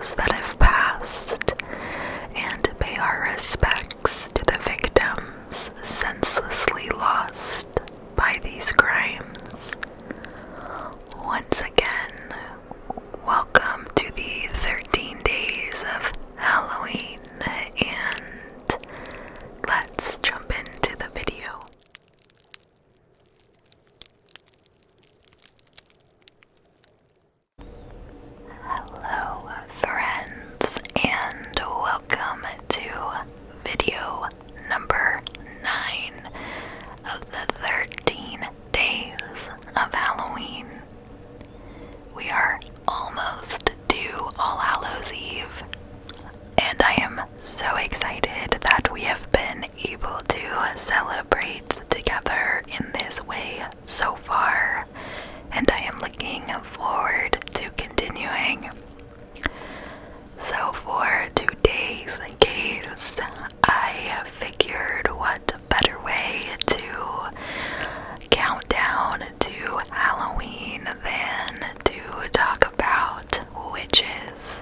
those that have passed and pay our respects to the victims senselessly lost by these crimes. Once again, welcome to the 13 days of Halloween, and let's jump into the video. Hello friends, and welcome to video number 9 of the 13 days of Halloween. We are almost to All Hallows Eve, and I am so excited that we have been able to celebrate together in this way so far, and I am looking forward to continuing. So for today's case, I figured what better way to count down to Halloween than to talk about witches.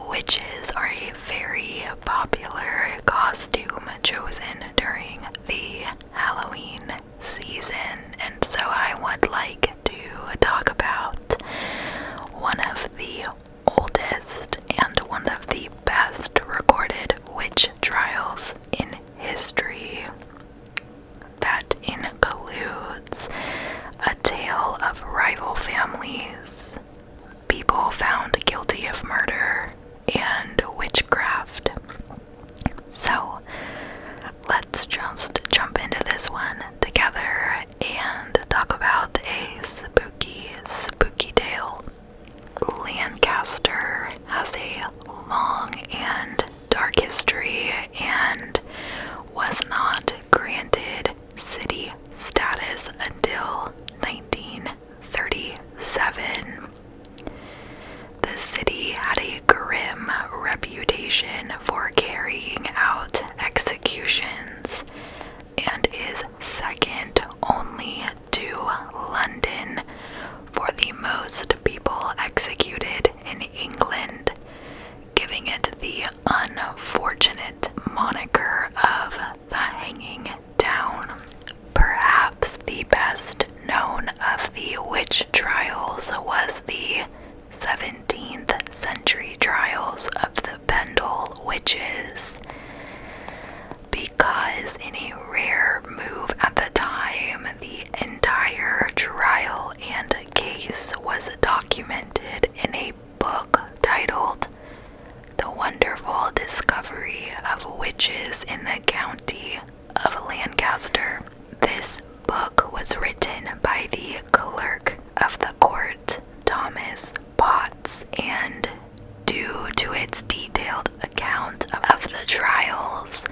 Witches are a very popular costume chosen during the Halloween season, and so I would like to talk about one of the oldest and one of the best recorded witch trials in history. That includes a tale of rival families, people found guilty of murder, and witchcraft. So let's just jump into this one together and talk about a spooky tale. Lancaster has a long and dark history and was not granted city status until 1937. The city had a grim reputation for carrying out executions and is second only to London for the most people executed in England, giving it the unfortunate moniker of the hanging town. Perhaps the best known of the witch trials was the 17th century trials of the Pendle witches, because in a rare move at the time, the entire trial and case was documented in a book titled The Wonderful Discovery of Witches in the County of Lancaster. This book was written by the clerk of the court, Thomas Potts, and due to its detailed account of the trials,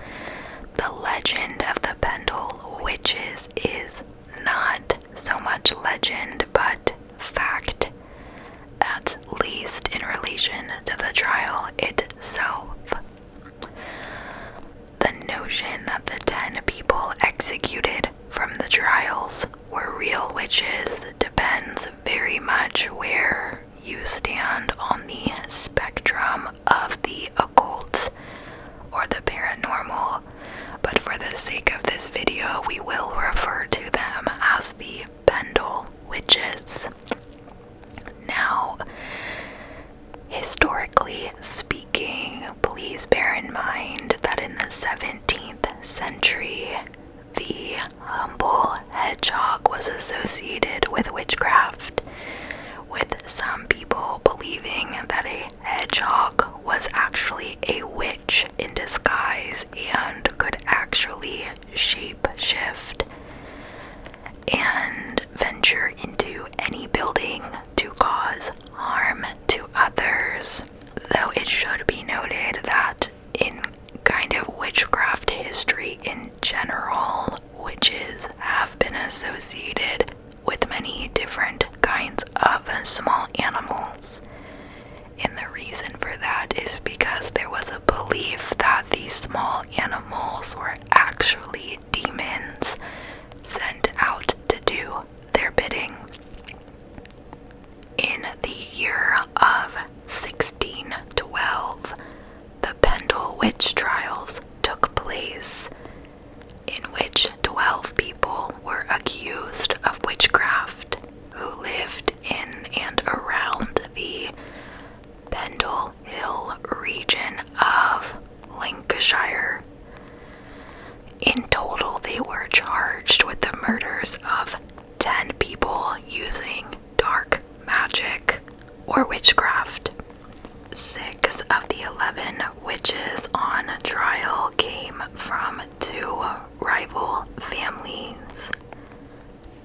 the legend of the Pendle witches is not so much legend but fact, at least in relation to the trial itself. The notion that the 10 people executed from the trials were real witches depends very much where you stand on the spectrum of the occult or the paranormal, but for the sake of this video, we will refer to them as the Pendle witches. Now, historically speaking, please bear in mind that in the 17th century, the humble hedgehog was associated with witchcraft, with some people believing that a hedgehog was actually a witch in disguise and could actually shape-shift and venture into any building to cause harm to others. Though it should be noted that in kind of witchcraft history in general, witches have been associated with many different kinds of small animals. And the reason for that is because there was a belief that these small animals were actually demons sent out to do their bidding. In the year of 1612, the Pendle witch trials took place, in which 12 people were accused of witchcraft who lived in and around the Pendle Hill region of Lancashire. In total, they were charged with the murders of 10 people using dark magic or witchcraft. 6 of the 11 witches on trial came from 2 rival families,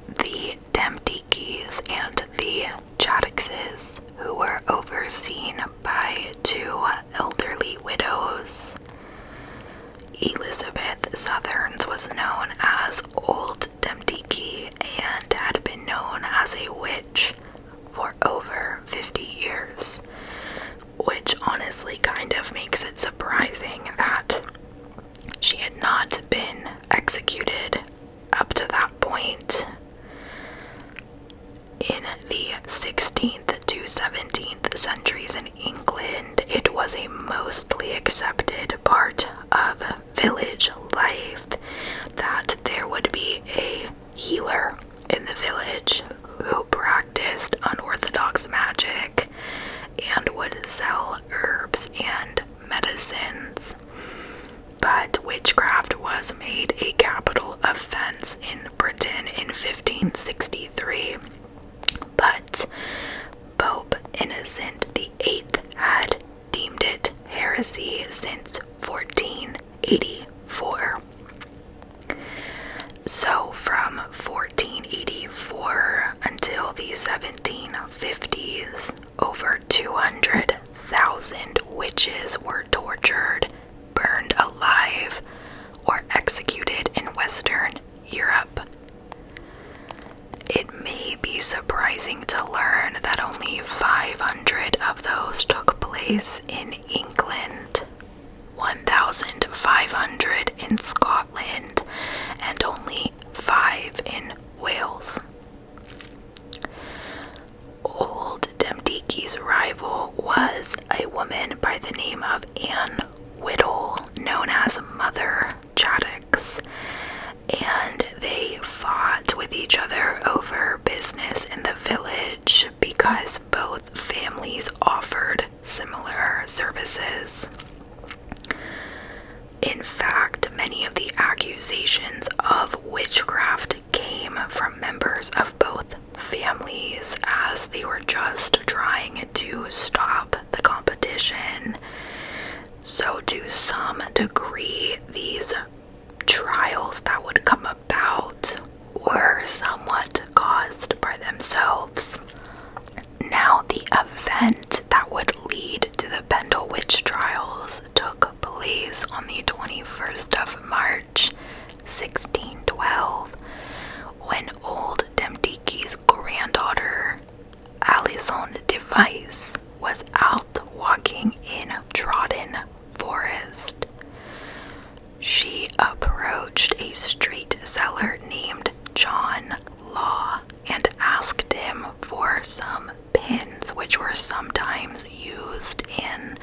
the Demtikis and the Chaddixes, who were overseen by 2 elderly widows. Elizabeth Southerns was known as Old Demtiki and had been known as a witch for over 50 years, which honestly kind of makes it surprising that she had not been executed up to that point. In the 16th to 17th centuries in England, it was a mostly accepted part of village life that there would be a healer in the village who practiced unorthodox magic and would sell herbs and medicines. But witchcraft was made a capital offense in Britain in 1563. But Pope Innocent VIII had deemed it heresy since 1484. So from 1484 until the 1750s, over 200,000 witches were tortured, burned alive, or executed in Western Europe. It may be surprising to learn that only 500 of those took place in England, 1,500 in Scotland, and only 5 in Wales. Old Demtiki's rival was a woman by the name of Anne Whittle, known as Mother Chaddix, and they fought with each other over business in the village because both families offered similar services. In fact, many of the accusations of witchcraft came from members of both families as they were just trying to stop the competition. So to some degree, these trials that would come about were somewhat caused by themselves. Now, the event that would lead to the Pendle witch trials took place on the 21st of March, 1612, when Old Demtiki's granddaughter, Alison Device, was out walking in Trodden Forest. She approached a street seller named John Law and asked him for some pins, which were sometimes used in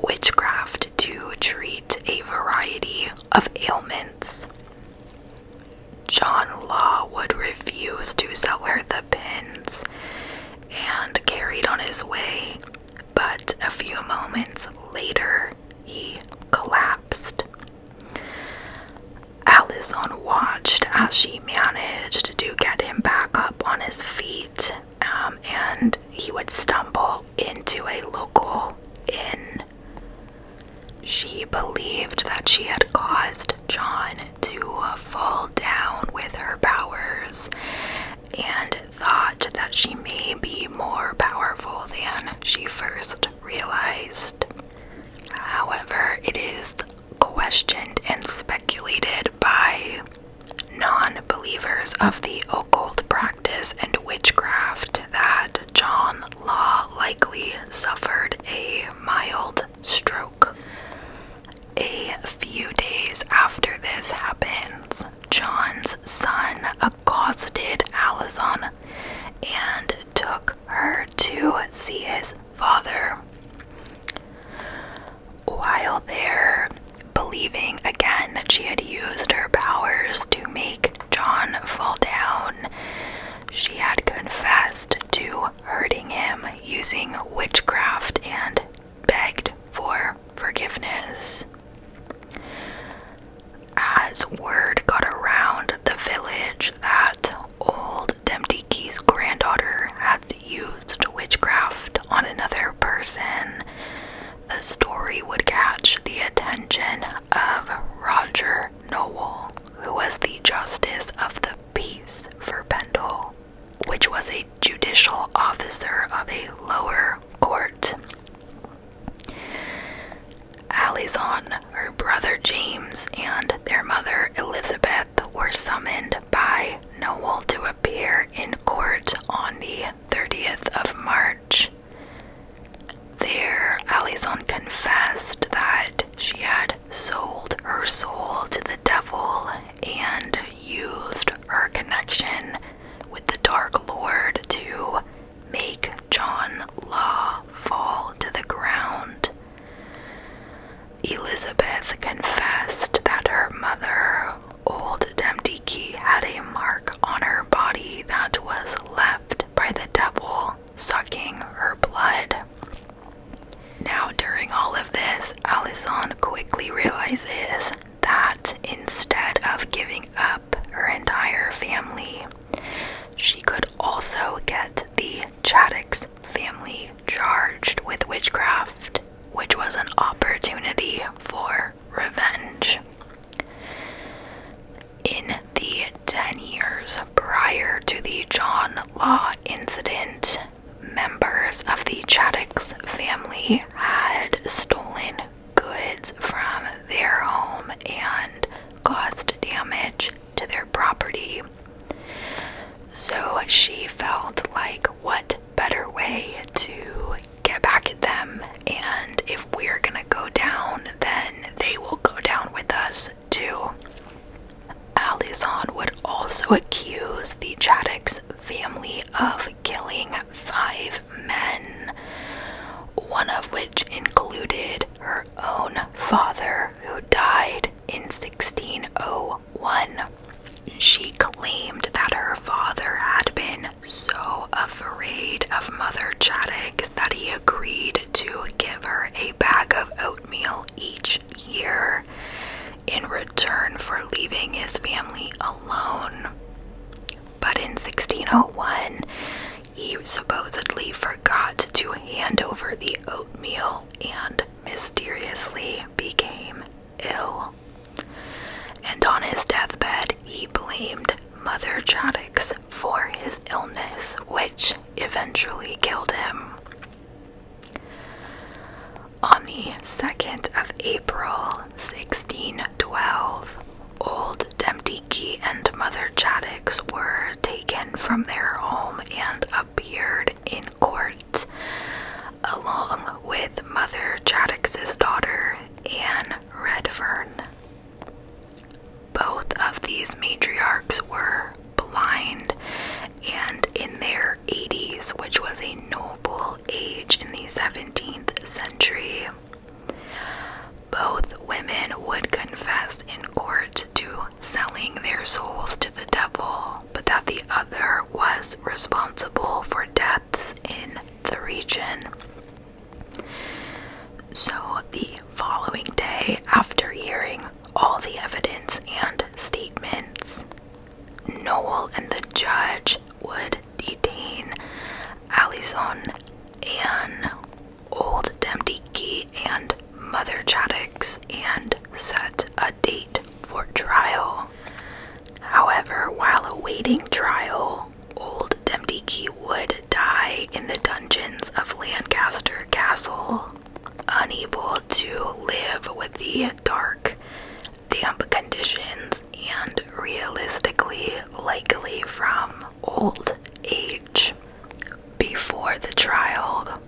witchcraft to treat a variety of ailments. John Law would refuse to sell her the pins and carried on his way, but a few moments later he collapsed. Alison watched as she managed to get him back up on his feet, and he would stumble into a local inn. She believed that she had caused John to fall down with her powers and thought that she may be more powerful than she first realized. However, it is questioned and speculated by non-believers of the occult practice and witchcraft that John Law likely suffered a mild stroke. A few days after this happens, John's son accosted Alison and took her see his father. While there, believing again that she had used her powers to make John fall down, she had confessed to hurting him using witchcraft and begged for forgiveness. As word got around the village that old Demtiki's granddaughter had used witchcraft on another person, the story would catch the attention of Roger Nowell, who was the Justice of the Peace for Pendle, which was a judicial officer of a lower court. Alison, her brother James, and their mother Elizabeth were summoned by Nowell to appear in court on the 30th of March. There, Alison confessed that she had sold her soul to the devil and used her connection with the Dark Lord to make John Law fall to the ground. Elizabeth confessed that her mother, old Demtiki, had a mark on her body that was left by the devil sucking her blood. Now, during all of this, Alison quickly realizes that instead of giving up her entire family, she could also get the Chaddix family charged with witchcraft, which was an opportunity for revenge. In the 10 years prior to the John Law incident, members of the Chaddix family had stolen goods from their home and caused damage to their property. So she felt like, what better way to get back at them, and if we're gonna go down, then they will go down with us too. Alison would also accuse the Chaddix family of killing 5 men, one of which included her own father, who died in 1601. She claimed that her father had been so afraid of Mother Chaddix that he agreed to give her a bag of oatmeal each year in return for leaving his family alone. But in 1601, he supposedly forgot to hand over the oatmeal and mysteriously became ill. And on his deathbed, he blamed Mother Chaddix for his illness, which eventually killed him. On the 2nd of April, 1612, old Demtiki and Mother Chaddix were taken from their home and appeared in court, along with Mother Chaddix's daughter, Anne Redfern. Both of these matriarchs were blind and in their 80s, which was a noble age in the 17th century. Both women would confess in court to selling their souls to the devil, but that the other was responsible for deaths in the region. So the following day, after hearing all the evidence and statements, Nowell and the judge would detain Alison, Anne, old Demtiki, and Mother Chaddix and set a date for trial. However, while awaiting trial, old Demtiki would die in the dungeons of Lancaster Castle, unable to live with the dark, damp conditions and realistically likely from old age. Before the trial,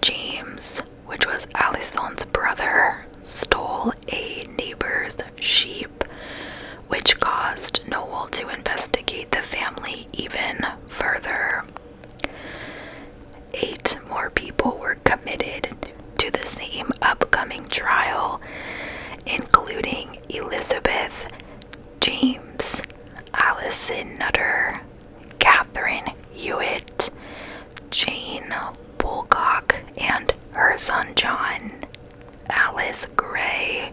James, which was Alison's brother, stole a neighbor's sheep, which caused Nowell to investigate the family even further. 8 more people were committed to the same upcoming trial, including Elizabeth, James, Allison Nutter, Catherine Hewitt, Jane Bulcock, and her son John, Alice Gray,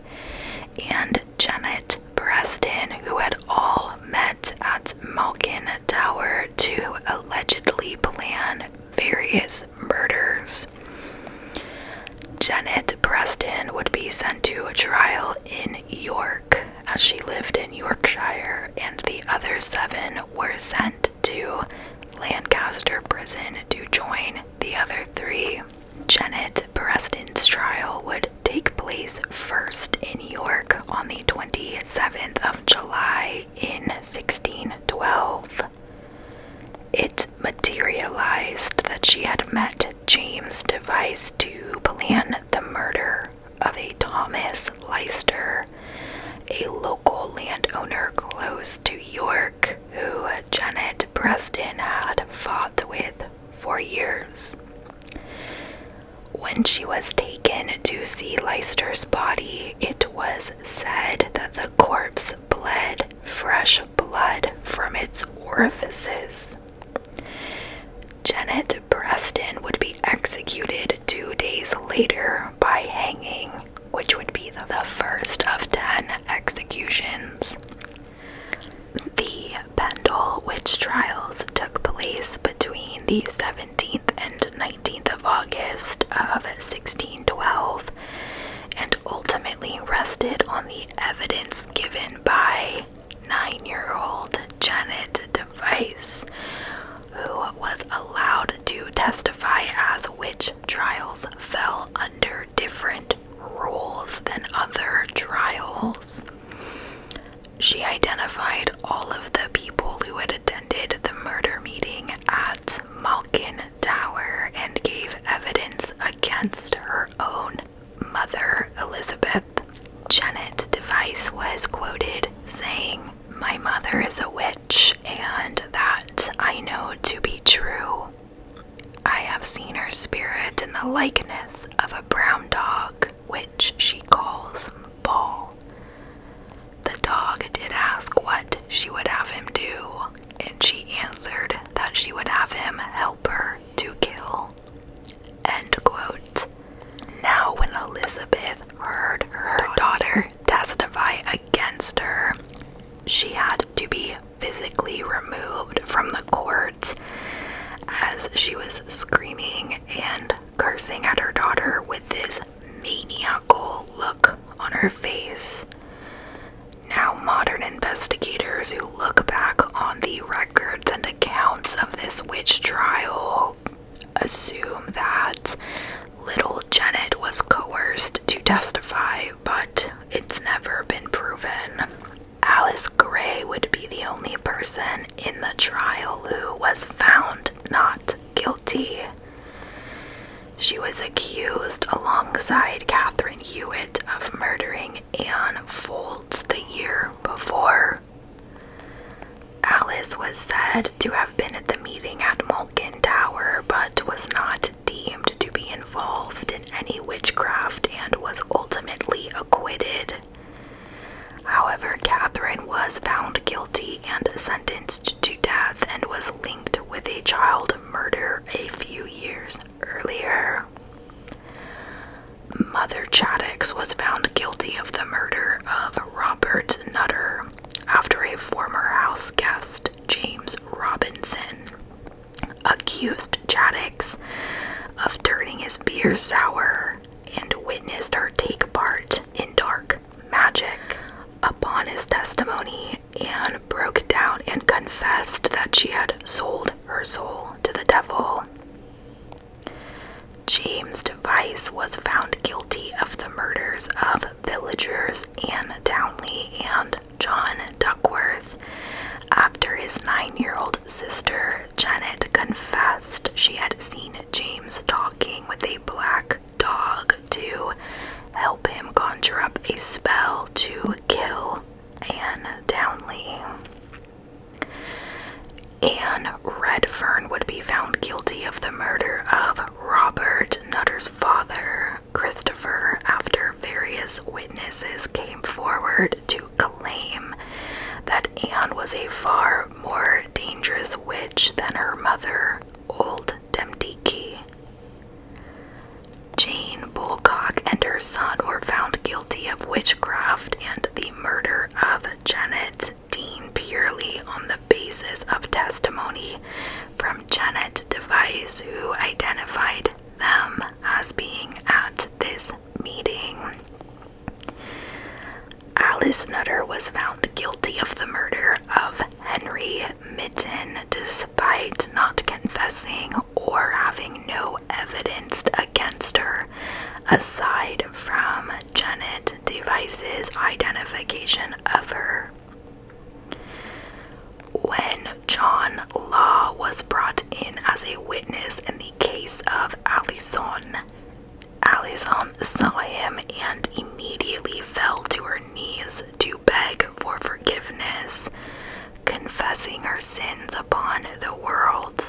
and Janet Preston, who had all met at Malkin Tower to allegedly plan various murders. Janet Preston would be sent to a trial in York, as she lived in Yorkshire, and the other 7 were sent to Lancaster prison to join the other 3. Janet Preston's trial would take place first in York on the 27th of July in 1612. It materialized that she had met James Device to plan the murder of a Thomas Leicester, a local landowner close to York, who Janet Preston had fought with for years. When she was taken to see Leicester's body, it was said that the corpse bled fresh blood from its orifices. Janet Preston would be executed 2 days later by hanging, which would be the first of 10 executions. The Pendle witch trials took place between the 17th and 19th of August of 1612 and ultimately rested on the evidence given by 9-year-old Janet Device, who was allowed to testify as witch trials fell under different rules than other trials. She identified all of the people who had attended the murder meeting at Malkin Tower and gave evidence against her own mother, Elizabeth. Janet Device was quoted saying, "My mother is a witch, and that I know to be true. I have seen her spirit in the likeness of a brown dog, which she calls Ball. The dog did ask what she would have him do, and she answered that she would have him help her to kill." End quote. Now, when Elizabeth heard her daughter testify against her, she had to be physically removed from the court as she was screaming and cursing at her daughter with this maniacal look on her face. Now, modern investigators who look back on the records and accounts of this witch trial assume that little Janet was coerced to testify, but it's never been proven. Alice Gray would be the only person in the trial who was found not guilty. She was accused alongside Catherine Hewitt of murdering Anne Folds the year before. Alice was said to have been at the meeting at Malkin Tower, but was not deemed to be involved in any witchcraft and was ultimately acquitted. However, Catherine was found guilty and sentenced to death and was linked with a child murder a few years earlier. Mother Chattox was found guilty of the murder of Robert Nutter after a former house guest, James Robinson, accused Chattox of turning his beer sour and witnessed her take part in dark magic. Upon his testimony, Anne broke down and confessed that she had sold her soul to the devil. James Device was found guilty of the murders of villagers Anne Townley and John Duckworth after his 9-year-old sister Janet confessed she had seen James talking with a black dog to help him conjure up a spell to kill Anne Townley. Anne Redfern would be found guilty of the murder of Robert mother's father, Christopher, after various witnesses came forward to claim that Anne was a far more dangerous witch than her mother, Old Demdike. Jane Bulcock and her son were found guilty of witchcraft and the murder of Janet Dean purely on the basis of testimony from Janet Device, who identified them as being at this meeting. Alice Nutter was found guilty of the murder of Henry Mitten despite not confessing or having no evidence against her aside from Janet Device's identification of her. When John Law was brought in as a witness in the case of Alison saw him and immediately fell to her knees to beg for forgiveness, confessing her sins upon the world.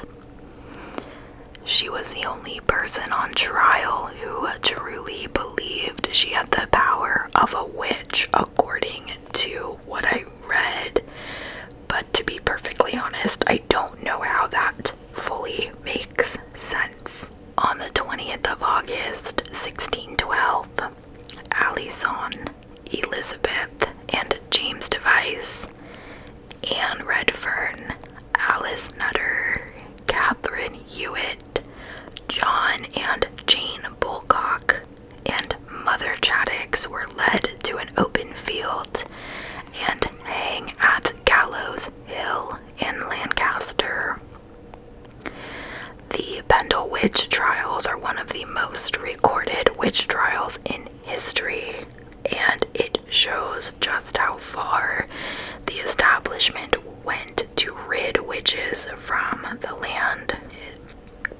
She was the only person on trial who truly believed she had the power of a witch, according to what I read. But to be perfectly honest, I don't know how that fully makes sense. On the 20th of August, 1612, Alison, Elizabeth, and James Device, Anne Redfern, Alice Nutter, Catherine Hewitt, John and Jane Bulcock, and Mother Chaddix were led to an open field and hang at Gallows Hill in Lancaster. The Pendle witch trials are one of the most recorded witch trials in history, and it shows just how far the establishment went to rid witches from the land.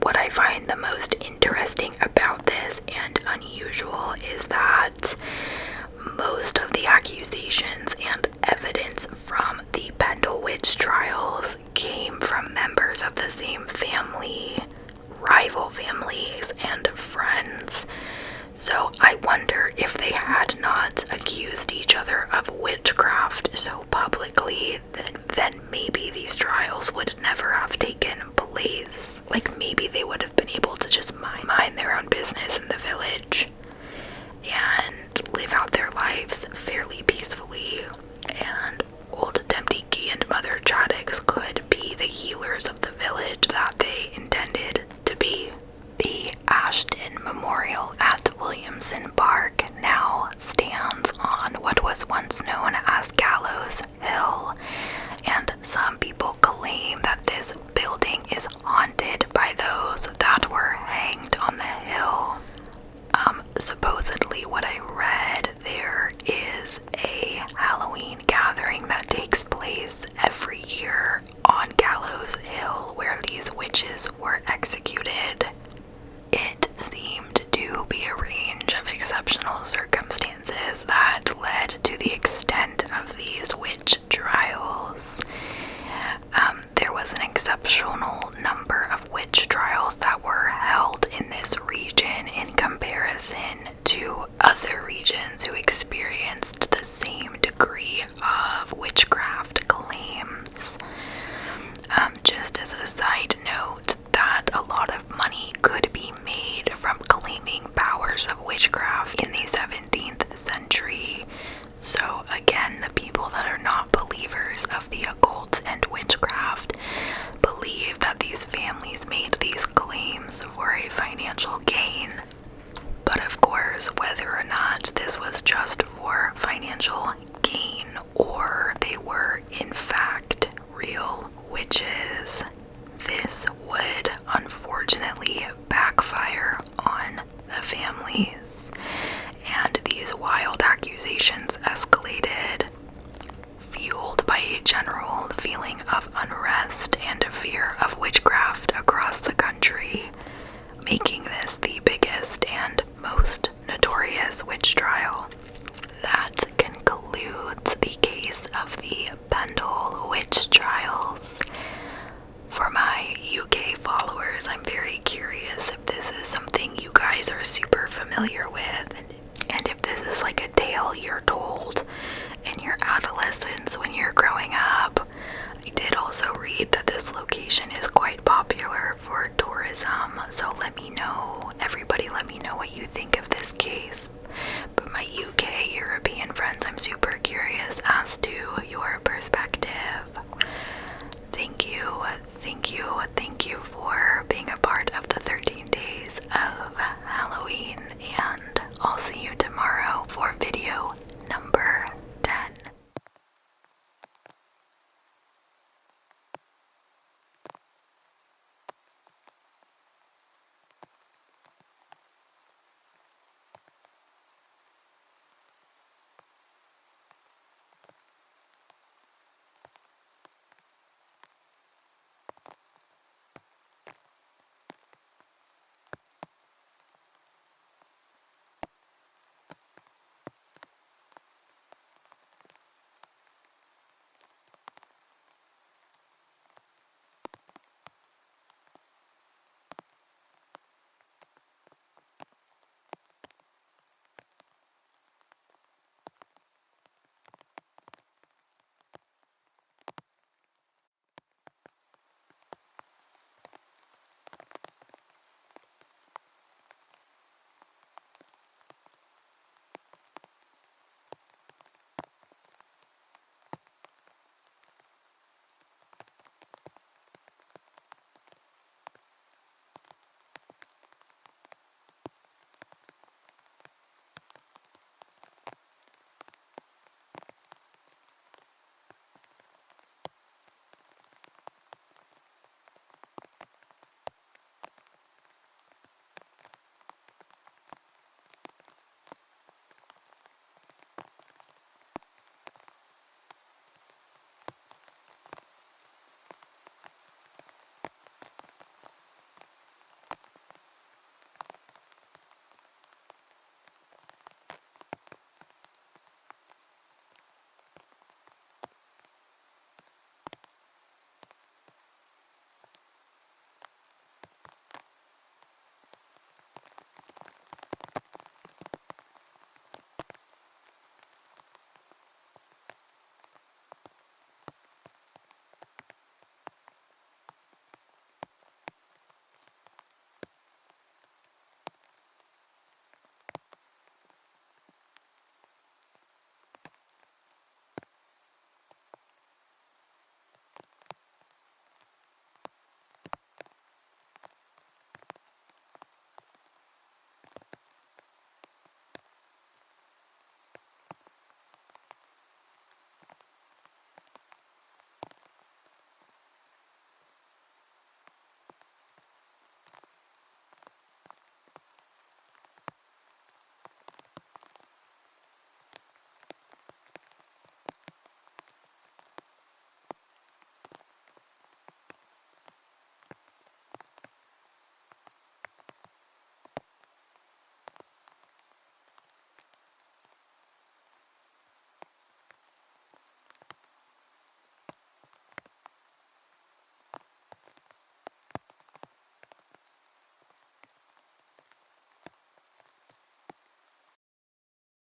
What I find the most interesting about this and unusual is that most of the accusations and evidence from the Pendle witch trials came from members of the same family, rival families, and friends. So I wonder if they had not accused each other of witchcraft so publicly, then maybe these trials would never have taken place. Like, maybe they would have been able to just mind their own business in the village and live out their lives fairly peacefully, and Old Demdike and Mother Chaddix could be the healers of the village that they intended to be. The Ashton Memorial at Williamson Park now stands on what was once known as Gallows Hill, and some people claim that this building is haunted by those that were hanged on the hill. Supposedly what I read, there is a Halloween gathering that takes place every year on Gallows Hill where these witches were executed. It seemed to be a range of exceptional circumstances that led to the extent of these witch trials. There was an exceptional number of witch trials that were held in this region in comparison to other regions who experienced the same degree of witchcraft claims. Just as a side note, that a lot of money could be made from claiming powers of witchcraft in the 17th century. So again, the people that are not believers of the occult and witchcraft believe that these families made these claims for a financial gain. But of course, whether or not this was just for financial gain or they were in fact real witches, this would unfortunately backfire on the families, and these wild accusations escalated, fueled by a general feeling of unrest and a fear of witchcraft across the country, making this the biggest and most notorious witch trial. That concludes the case of the Pendle witch trials. For my UK followers, I'm very curious guys are super familiar with, and if this is like a tale you're told in your adolescence when you're growing up. I did also read that this location is quite popular for tourism, so let me know, everybody let me know what you think of this case.